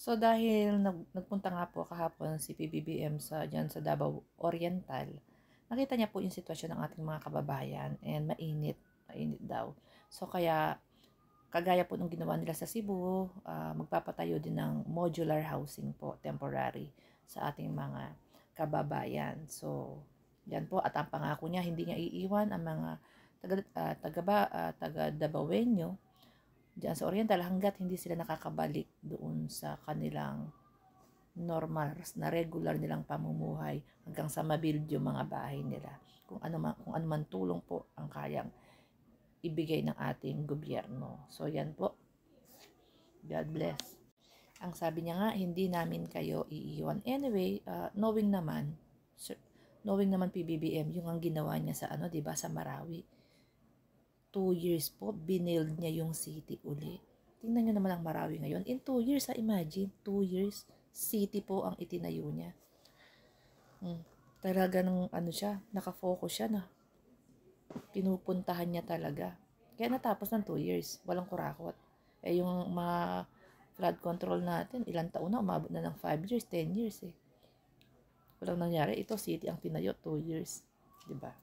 So dahil nagpunta nga po kahapon si PBBM diyan sa Davao Oriental, nakita niya po yung sitwasyon ng ating mga kababayan and mainit daw. So kaya kagaya po nung ginawa nila sa Cebu, magpapatayo din ng modular housing po, temporary, sa ating mga kababayan. So, yan po, at ang pangako niya, hindi niya iiwan ang mga taga Dabawenyo diyan sa Oriental hanggat hindi sila nakakabalik doon sa kanilang normal na regular nilang pamumuhay hanggang sa mabuild yung mga bahay nila. Kung ano man tulong po ang kayang ibigay ng ating gobyerno. So yan po. God bless. Ang sabi niya nga, hindi namin kayo iiwan. Anyway, knowing naman PBBM, yung ang ginawa niya sa 'di ba, sa Marawi. 2 years po, binild niya yung city uli. Tingnan niyo naman ang Marawi ngayon. In 2 years, imagine, 2 years, city po ang itinayo niya. Talaga nung nakafocus siya na pinupuntahan niya talaga. Kaya natapos ng 2 years, walang kurakot. Yung mga flood control natin, ilang taon na, umabot na ng 5 years, 10 years Walang nangyari. Ito, city ang tinayo, 2 years. Diba?